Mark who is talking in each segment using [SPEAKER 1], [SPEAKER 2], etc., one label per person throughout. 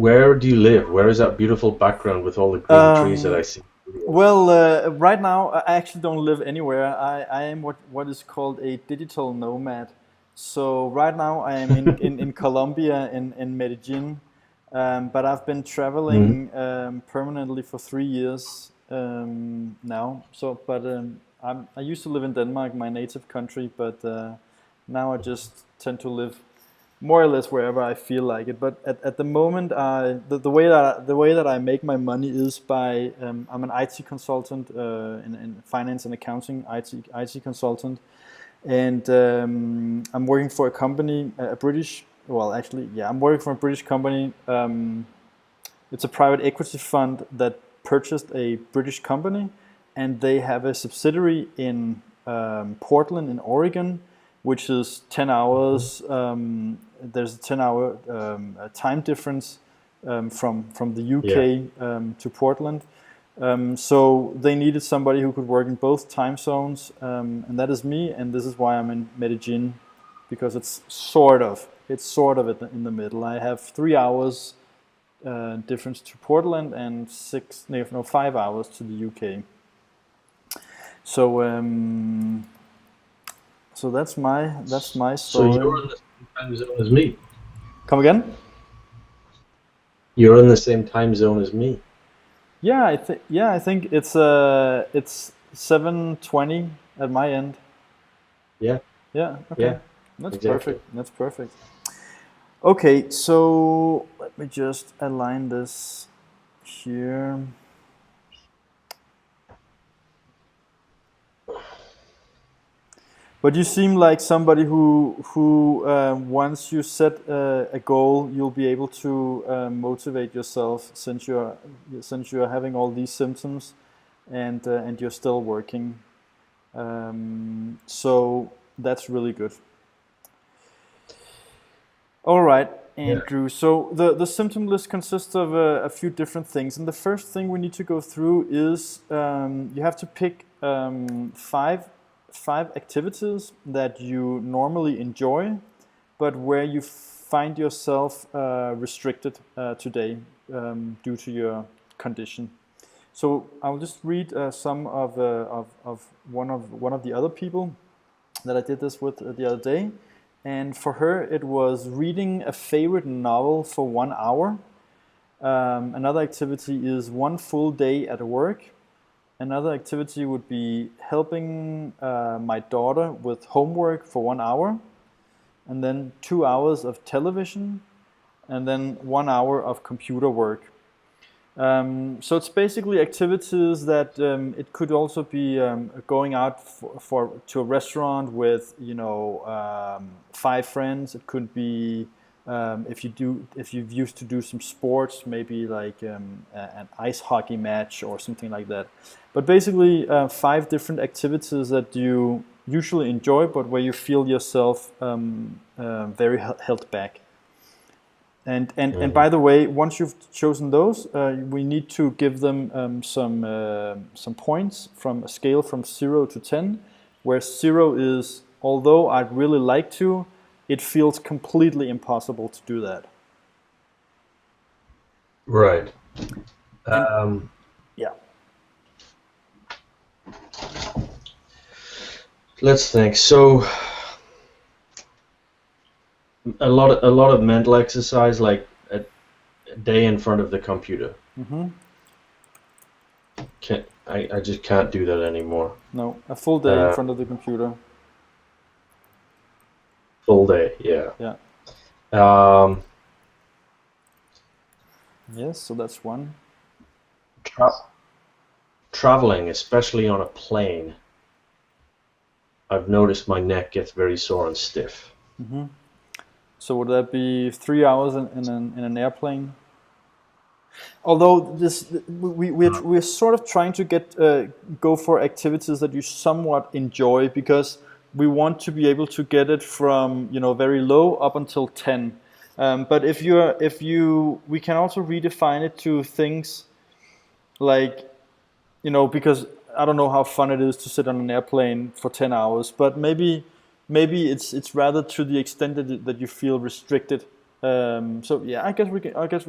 [SPEAKER 1] where do you live? Where is that beautiful background with all the green trees that I
[SPEAKER 2] Um,
[SPEAKER 1] see?
[SPEAKER 2] well, right now I actually don't live anywhere. I am what is called a digital nomad. So right now I am in Colombia in Medellin, but I've been
[SPEAKER 1] Mhm.
[SPEAKER 2] traveling permanently for 3 years now. So, but I used to live in Denmark, my native country, but now I just tend to live more or less wherever I feel like it. But at the moment, the way that I make my money is by I'm an IT consultant in finance and accounting IT consultant, and I'm working for a company, a British. Well, actually, yeah, I'm working for a British company. It's a private equity fund that purchased a British company, and they have a subsidiary in Portland, in Oregon, which is 10 hours. There's a 10-hour time difference from the
[SPEAKER 1] Yeah.
[SPEAKER 2] UK to Portland. So they needed somebody who could work in both time zones, and that is me. And this is why I'm in Medellin, because it's sort of in the middle. I have 3 hours difference to Portland and 5 hours to the UK. So that's my
[SPEAKER 1] So
[SPEAKER 2] story.
[SPEAKER 1] you're in the same time zone as me.
[SPEAKER 2] Come again?
[SPEAKER 1] You're in the same time zone as me.
[SPEAKER 2] I think it's 7:20 at my end.
[SPEAKER 1] Yeah.
[SPEAKER 2] Yeah, okay.
[SPEAKER 1] Yeah.
[SPEAKER 2] That's
[SPEAKER 1] Exactly.
[SPEAKER 2] perfect. That's perfect. Okay, so let me just align this here. But you seem like somebody who once you set a goal, you'll be able to motivate yourself since you're having all these symptoms, and you're still working. So that's really good. All right,
[SPEAKER 1] Yeah.
[SPEAKER 2] Andrew. So the symptom list consists of a few different things, and the first thing we need to go through is you have to pick five activities that you normally enjoy, but where you find yourself restricted today due to your condition. So I'll just read some of one of the other people that I did this with the other day. And for her, it was reading a favorite novel for 1 hour. Another activity is one full day at work. Another activity would be helping my daughter with homework for 1 hour. And then 2 hours of television. And then 1 hour of computer work. So it's basically activities that it could also be going out to a restaurant with five friends. It could be if you've used to do some sports, maybe like an ice hockey match or something like that. But basically, five different activities that you usually enjoy, but where you feel yourself very held back. And
[SPEAKER 1] Mhm.
[SPEAKER 2] by the way, once you've chosen those, we need to give them some points from a scale from 0 to 10, where 0 is although I'd really like to, it feels completely impossible to do that.
[SPEAKER 1] Right.
[SPEAKER 2] And
[SPEAKER 1] Um,
[SPEAKER 2] yeah,
[SPEAKER 1] let's think. So a lot of mental exercise, like a day in front of the computer.
[SPEAKER 2] hmm
[SPEAKER 1] I just can't do that anymore.
[SPEAKER 2] no, a full day in
[SPEAKER 1] Uh,
[SPEAKER 2] front of the computer.
[SPEAKER 1] full day. Yeah.
[SPEAKER 2] Yeah,
[SPEAKER 1] Um,
[SPEAKER 2] yes. So that's one.
[SPEAKER 1] tra- traveling, especially on a plane, I've noticed my neck gets very sore and stiff.
[SPEAKER 2] hmm So would that be 3 hours in an airplane? Although this we're sort of trying to go for activities that you somewhat enjoy, because we want to be able to get it from very low up until 10. But if you we can also redefine it to things like, because I don't know how fun it is to sit on an airplane for 10 hours, but maybe it's rather to the extent that you feel restricted. So yeah, I guess we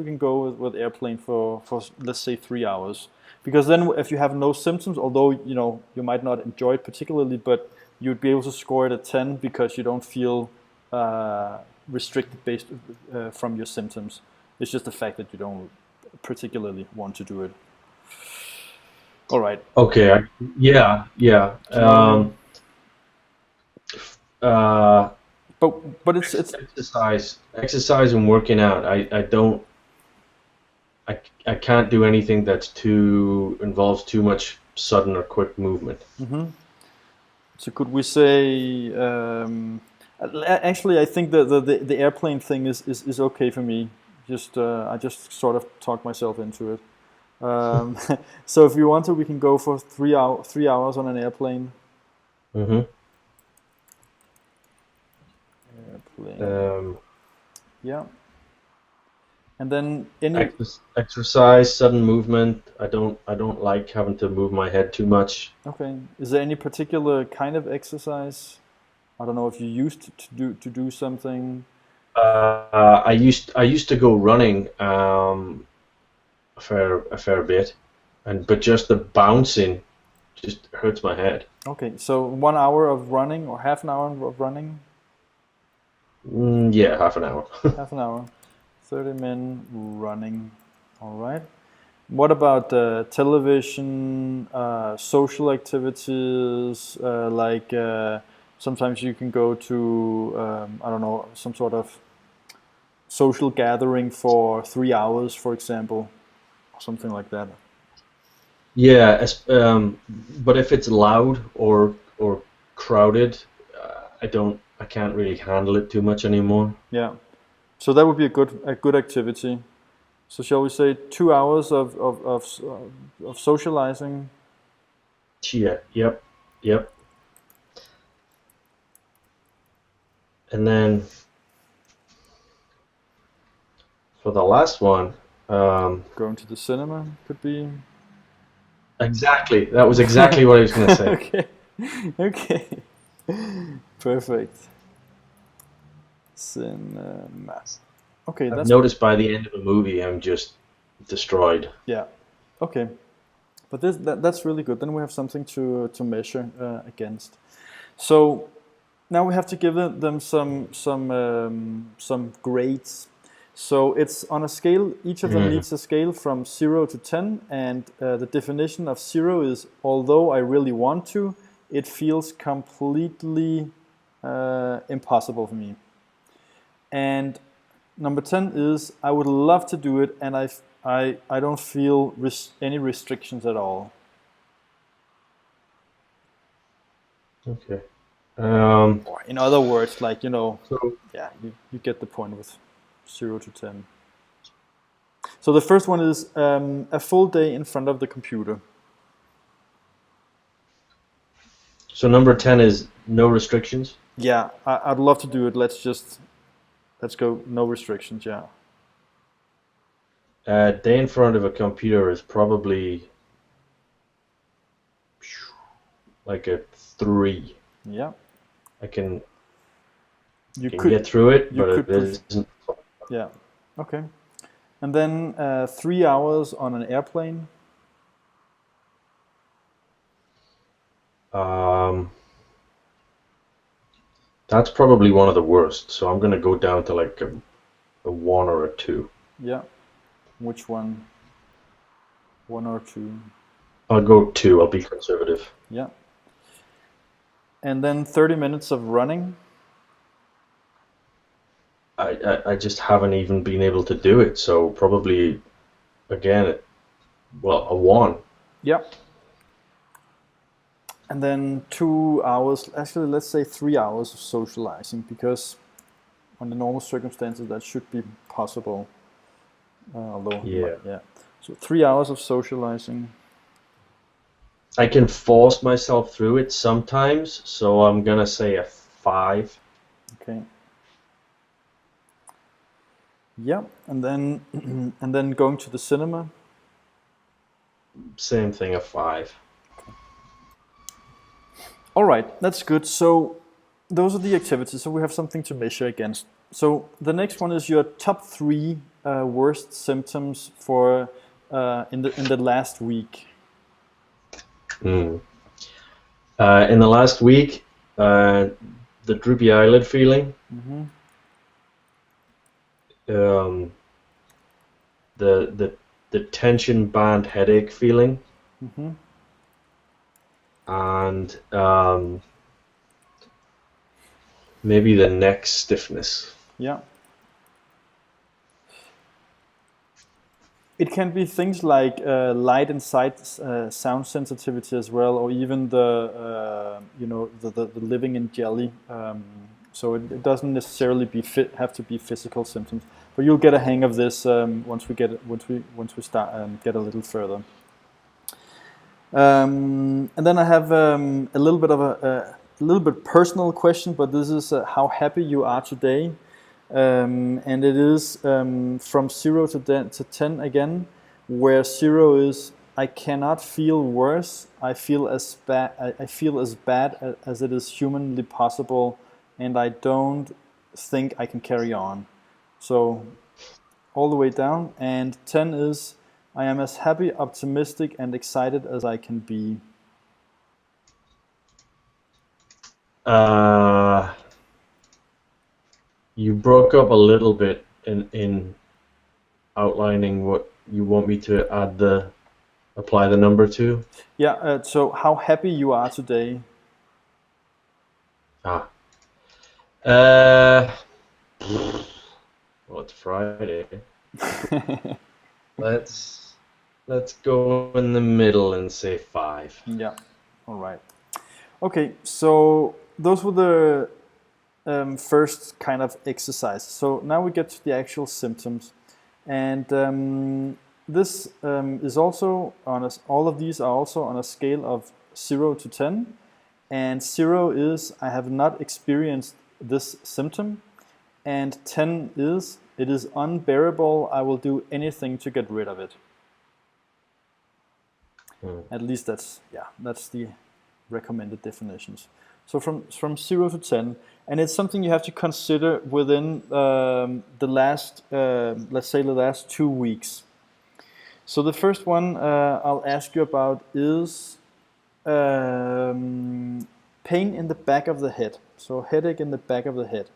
[SPEAKER 2] can go with airplane for let's say 3 hours, because then if you have no symptoms, although you might not enjoy it particularly, but you'd be able to score it at 10 because you don't feel uh, restricted based from your symptoms. It's just the fact that you don't particularly want to do it. All right.
[SPEAKER 1] Okay. Yeah. Yeah.
[SPEAKER 2] So,
[SPEAKER 1] Uh,
[SPEAKER 2] but it's
[SPEAKER 1] exercise and working out. I don't. I can't do anything that's too involves too much sudden or quick movement.
[SPEAKER 2] So could we say, actually, I think the airplane thing is okay for me. Just I just sort of talked myself into it. Um, so if you want to, we can go for 3 hours on an airplane.
[SPEAKER 1] Hmm.
[SPEAKER 2] Airplane. Yeah. And then
[SPEAKER 1] Exercise, sudden movement. I don't like having to move my head too much.
[SPEAKER 2] okay. Is there any particular kind of exercise? I don't know if you used to do something.
[SPEAKER 1] I used to go running a fair bit, but just the bouncing just hurts my head.
[SPEAKER 2] Okay, so 1 hour of running or half an hour of running.
[SPEAKER 1] Yeah, half an hour.
[SPEAKER 2] Half an hour, 30 men running. All right. What about television, social activities? Like sometimes you can go to, I don't know, some sort of social gathering for 3 hours, for example, or something like that.
[SPEAKER 1] Yeah, but if it's loud or crowded, I can't really handle it too much anymore.
[SPEAKER 2] Yeah. So that would be a good activity. So shall we say 2 hours of socializing?
[SPEAKER 1] Yeah, yep, yep. And then for the last one,
[SPEAKER 2] Going to the cinema could be.
[SPEAKER 1] exactly, that was exactly what I was going to say.
[SPEAKER 2] Okay. Okay. Perfect. Cinema. Okay,
[SPEAKER 1] I've
[SPEAKER 2] that's
[SPEAKER 1] noticed by the end of a movie, I'm just destroyed.
[SPEAKER 2] yeah. Okay. But that's really good. Then we have something to measure against. So now we have to give them some grades. So it's on a scale. Each of them
[SPEAKER 1] Mhm.
[SPEAKER 2] needs a scale from 0 to 10, and the definition of 0 is although I really want to, it feels completely impossible for me. And number 10 is I would love to do it, and I don't feel any restrictions at all.
[SPEAKER 1] Okay.
[SPEAKER 2] Or in other words, like
[SPEAKER 1] So
[SPEAKER 2] yeah, you get the point with 0 to 10. So the first one is a full day in front of the computer.
[SPEAKER 1] so number 10 is no restrictions.
[SPEAKER 2] Yeah, I'd love to do it. Let's go. No restrictions. Yeah.
[SPEAKER 1] A day in front of a computer is probably like a 3.
[SPEAKER 2] Yeah.
[SPEAKER 1] I can
[SPEAKER 2] You
[SPEAKER 1] can
[SPEAKER 2] could
[SPEAKER 1] get through it,
[SPEAKER 2] you
[SPEAKER 1] but it
[SPEAKER 2] could
[SPEAKER 1] isn't.
[SPEAKER 2] yeah. Okay. And then 3 hours on an airplane.
[SPEAKER 1] Um, that's probably one of the worst. So I'm gonna go down to like a 1 or a 2.
[SPEAKER 2] Yeah. Which one? One or two?
[SPEAKER 1] I'll go 2. I'll be conservative.
[SPEAKER 2] Yeah. And then 30 minutes of running.
[SPEAKER 1] I just haven't even been able to do it. So probably again, well, a 1.
[SPEAKER 2] Yeah. And then 2 hours, actually, let's say 3 hours of socializing, because under normal circumstances that should be possible. Although,
[SPEAKER 1] Yeah.
[SPEAKER 2] yeah. So 3 hours of socializing.
[SPEAKER 1] I can force myself through it sometimes, so I'm gonna say a 5.
[SPEAKER 2] Okay. Yeah. And then and then going to the cinema.
[SPEAKER 1] Same thing, a 5.
[SPEAKER 2] All right, that's good. So those are the activities. So we have something to measure against. So the next one is your top three worst symptoms for in the last week.
[SPEAKER 1] Hmm. In the last week, the droopy eyelid feeling,
[SPEAKER 2] Mm-hmm.
[SPEAKER 1] um, the tension band headache feeling,
[SPEAKER 2] Mm-hmm.
[SPEAKER 1] and maybe the neck stiffness.
[SPEAKER 2] Yeah. It can be things like light and sound sensitivity as well, or even the living in jelly. So it doesn't necessarily have to be physical symptoms, but you'll get a hang of this once we start get a little further. And then I have a little bit of a little bit personal question, but this is how happy you are today. And it is from 0 to 10 again, where 0 is I cannot feel worse. I feel as bad. I feel as bad as it is humanly possible, and I don't think I can carry on. So all the way down. And 10 is I am as happy, optimistic, and excited as I can be.
[SPEAKER 1] Uh, you broke up a little bit in outlining what you want me to apply the number to.
[SPEAKER 2] Yeah. So how happy you are today?
[SPEAKER 1] Ah. Uh, well, it's Friday. Let's go in the middle and say 5.
[SPEAKER 2] Yeah. All right. Okay. So those were the first kind of exercise. So now we get to the actual symptoms, and this is also on all of these are also on a scale of 0 to 10, and 0 is I have not experienced this symptom, and 10 is it is unbearable. I will do anything to get rid of it. At least that's the recommended definitions. So from 0 to 10, and it's something you have to consider within the last, let's say the last 2 weeks. So the first one I'll ask you about is pain in the back of the head. So headache in the back of the head.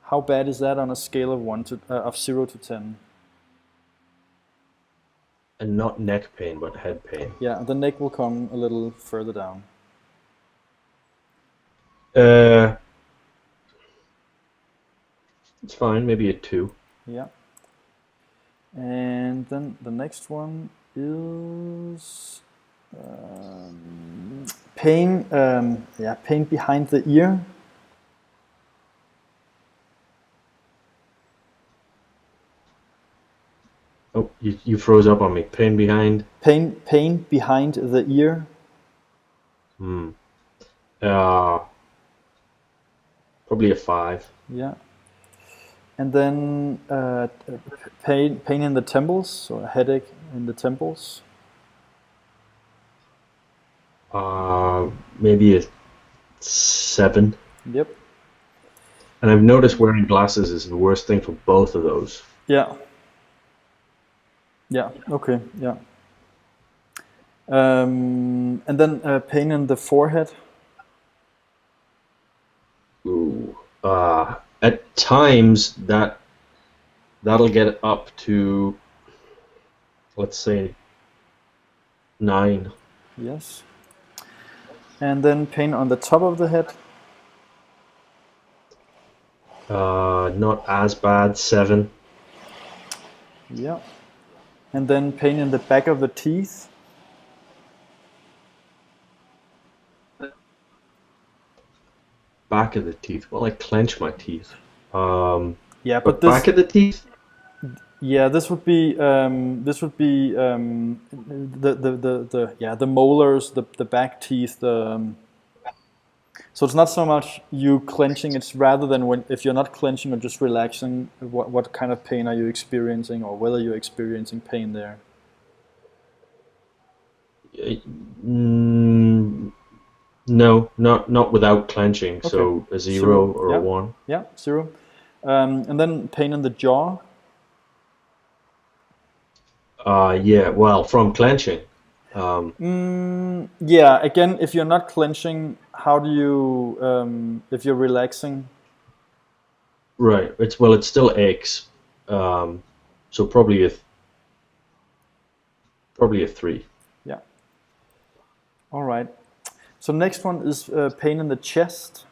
[SPEAKER 2] How bad is that on a scale of 0 to 10?
[SPEAKER 1] And not neck pain, but head pain.
[SPEAKER 2] Yeah, the neck will come a little further down.
[SPEAKER 1] It's fine, maybe a 2.
[SPEAKER 2] Yeah. And then the next one is pain. Pain behind the ear.
[SPEAKER 1] Oh, you froze up on me. Pain behind?
[SPEAKER 2] Pain behind the ear.
[SPEAKER 1] Probably a 5.
[SPEAKER 2] Yeah. And then pain in the temples, so a headache in the temples.
[SPEAKER 1] Maybe a 7.
[SPEAKER 2] Yep.
[SPEAKER 1] And I've noticed wearing glasses is the worst thing for both of those.
[SPEAKER 2] Yeah. Yeah. Okay. Yeah. And then pain in the forehead.
[SPEAKER 1] Ooh. At times that'll get up to, let's say, 9.
[SPEAKER 2] Yes. And then pain on the top of the head.
[SPEAKER 1] Not as bad, 7.
[SPEAKER 2] Yeah. And then pain in the back of the teeth.
[SPEAKER 1] Back of the teeth. Well, I clench my teeth.
[SPEAKER 2] Yeah,
[SPEAKER 1] but back of the teeth.
[SPEAKER 2] Yeah, this would be the molars, the back teeth. So it's not so much you clenching; it's rather than if you're not clenching or just relaxing. What kind of pain are you experiencing, or whether you're experiencing pain there?
[SPEAKER 1] No, not without clenching. Okay. So a 0 or
[SPEAKER 2] yeah.
[SPEAKER 1] a 1.
[SPEAKER 2] Yeah, 0. And then pain in the jaw.
[SPEAKER 1] Yeah, well, from clenching. Um,
[SPEAKER 2] Yeah, again, if you're not clenching, how do you, if you're relaxing?
[SPEAKER 1] right. It's still aches. Um, so probably a 3.
[SPEAKER 2] Yeah. All right. So next one is pain in the chest.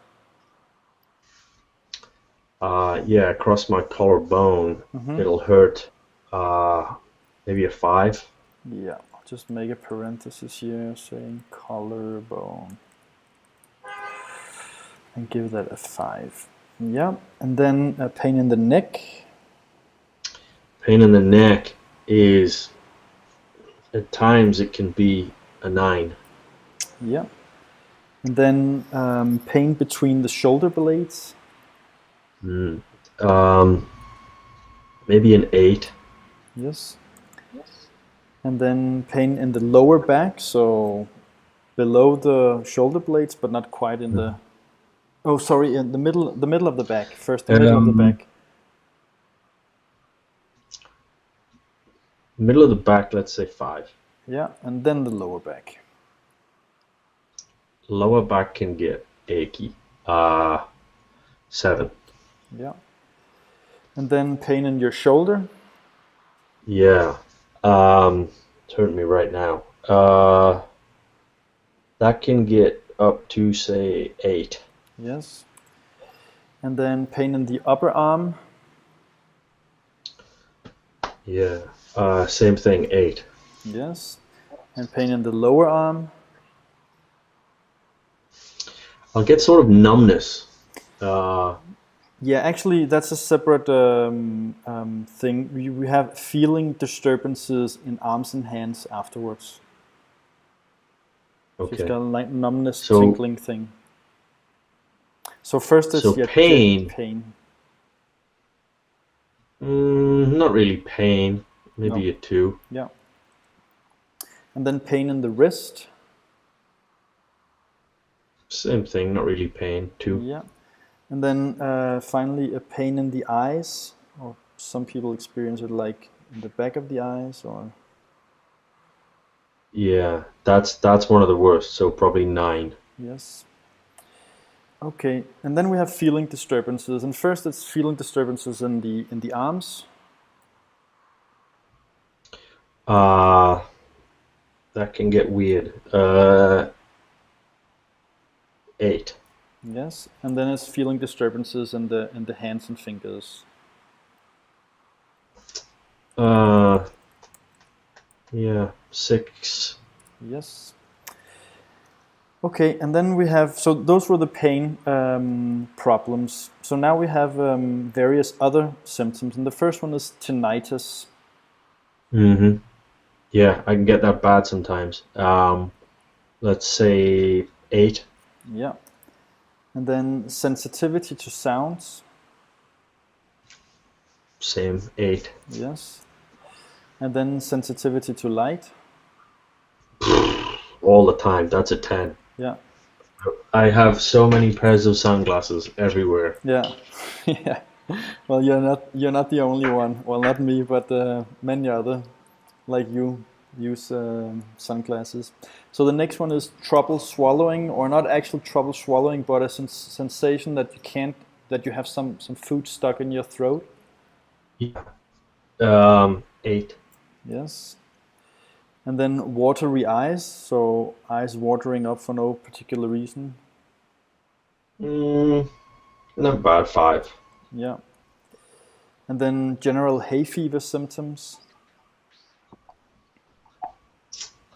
[SPEAKER 1] Yeah, across my collarbone, it'll hurt. Maybe a 5.
[SPEAKER 2] Yeah, I'll just make a parenthesis here saying collarbone and give that a 5. Yeah, and then pain in the neck.
[SPEAKER 1] Pain in the neck is at times it can be a 9.
[SPEAKER 2] Yeah, and then pain between the shoulder blades.
[SPEAKER 1] Um, Maybe an 8.
[SPEAKER 2] Yes, and then pain in the lower back, so below the shoulder blades, but not quite in the. Oh, sorry, in the middle of the back. First, the middle of the
[SPEAKER 1] Um,
[SPEAKER 2] back.
[SPEAKER 1] Middle of the back, let's say 5.
[SPEAKER 2] Yeah, and then the lower back.
[SPEAKER 1] Lower back can get achy. 7.
[SPEAKER 2] Yeah, and then pain in your shoulder.
[SPEAKER 1] Yeah. It's hurting me right now. That can get up to say 8.
[SPEAKER 2] Yes, and then pain in the upper arm.
[SPEAKER 1] Yeah. Same thing, 8.
[SPEAKER 2] Yes, and pain in the lower arm.
[SPEAKER 1] I'll get sort of numbness.
[SPEAKER 2] Yeah, actually, that's a separate thing. We have feeling disturbances in arms and hands afterwards. So it's
[SPEAKER 1] Okay.
[SPEAKER 2] got a like numbness,
[SPEAKER 1] So
[SPEAKER 2] tingling thing. So first it's
[SPEAKER 1] so
[SPEAKER 2] yeah,
[SPEAKER 1] pain,
[SPEAKER 2] pain.
[SPEAKER 1] not really pain.
[SPEAKER 2] No,
[SPEAKER 1] Maybe a 2.
[SPEAKER 2] yeah, and then pain in the wrist.
[SPEAKER 1] Same thing, not really pain. 2.
[SPEAKER 2] Yeah, and then finally a pain in the eyes, or some people experience it like in the back of the eyes, or
[SPEAKER 1] Yeah, that's one of the worst. So probably 9.
[SPEAKER 2] yes. Okay, and then we have feeling disturbances, and first it's feeling disturbances in the arms.
[SPEAKER 1] Uh, that can get weird. 8.
[SPEAKER 2] Yes, and then it's feeling disturbances in the hands and fingers.
[SPEAKER 1] Uh, yeah, 6.
[SPEAKER 2] Yes. Okay, and then we have, so those were the pain problems. So now we have various other symptoms, and the first one is tinnitus.
[SPEAKER 1] Mm-hmm. Yeah, I can get that bad sometimes. Let's say 8.
[SPEAKER 2] Yeah, and then sensitivity to sounds.
[SPEAKER 1] Same, 8.
[SPEAKER 2] Yes, and then sensitivity to light.
[SPEAKER 1] All the time. That's a 10.
[SPEAKER 2] Yeah,
[SPEAKER 1] I have so many pairs of sunglasses everywhere.
[SPEAKER 2] yeah, yeah. Well, you're not the only one. Well, not me, but many other like you use sunglasses. So the next one is trouble swallowing, or not actual trouble swallowing, but a sensation that you can't, that you have some food stuck in your throat.
[SPEAKER 1] Yeah. 8.
[SPEAKER 2] Yes. And then watery eyes, so eyes watering up for no particular reason.
[SPEAKER 1] Mm, Not bad, 5.
[SPEAKER 2] Yeah. And then general hay fever symptoms.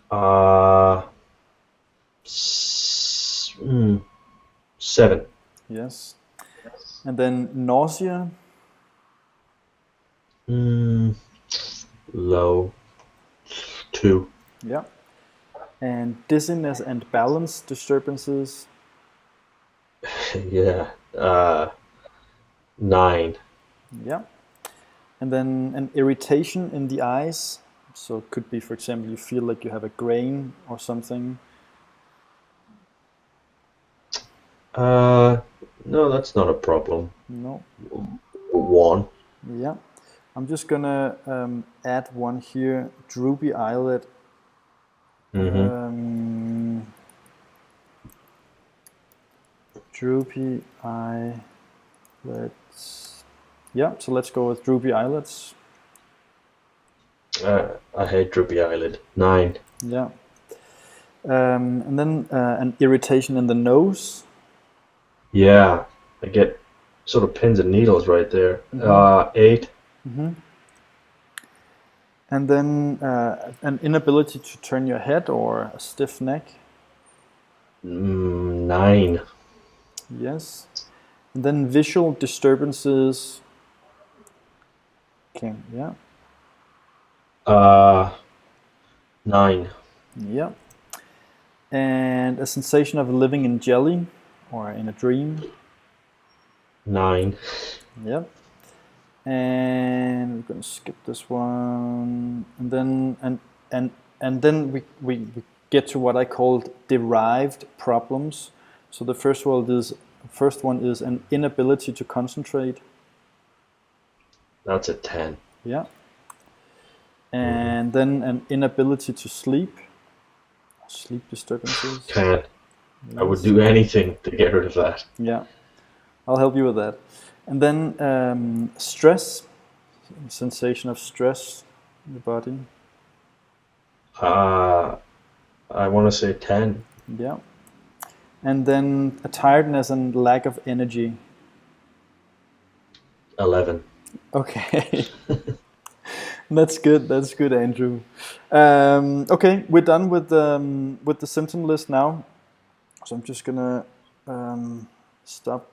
[SPEAKER 1] Uh, 7.
[SPEAKER 2] Yes. And then nausea.
[SPEAKER 1] Mm, Low. 2.
[SPEAKER 2] Yeah. And dizziness and balance disturbances.
[SPEAKER 1] Yeah. 9.
[SPEAKER 2] Yeah. And then an irritation in the eyes. So it could be, for example, you feel like you have a grain or something.
[SPEAKER 1] No, that's not a problem.
[SPEAKER 2] No.
[SPEAKER 1] 1.
[SPEAKER 2] Yeah. I'm just gonna add one here. Droopy eyelid.
[SPEAKER 1] Mm-hmm.
[SPEAKER 2] Droopy eyelids. Yeah, so let's go with droopy eyelids.
[SPEAKER 1] I hate droopy eyelid. 9.
[SPEAKER 2] Yeah. And then an irritation in the nose.
[SPEAKER 1] Yeah, I get sort of pins and needles right there. 8.
[SPEAKER 2] And then an inability to turn your head or a stiff neck.
[SPEAKER 1] 9.
[SPEAKER 2] Yes. And then visual disturbances. Okay, yeah.
[SPEAKER 1] 9.
[SPEAKER 2] Yeah. And a sensation of living in jelly or in a dream.
[SPEAKER 1] 9.
[SPEAKER 2] Yep. And we're gonna skip this one. And then and then we get to what I called derived problems. So the first one is an inability to concentrate.
[SPEAKER 1] That's a 10.
[SPEAKER 2] Yeah. And then an inability to sleep. Sleep disturbances.
[SPEAKER 1] Can't. I would do anything to get rid of that.
[SPEAKER 2] Yeah, I'll help you with that. And then stress, sensation of stress in the body.
[SPEAKER 1] I want to say 10.
[SPEAKER 2] Yeah. And then a tiredness and lack of energy.
[SPEAKER 1] 11.
[SPEAKER 2] Okay. That's good, Andrew. Okay, we're done with the symptom list now. So I'm just gonna stop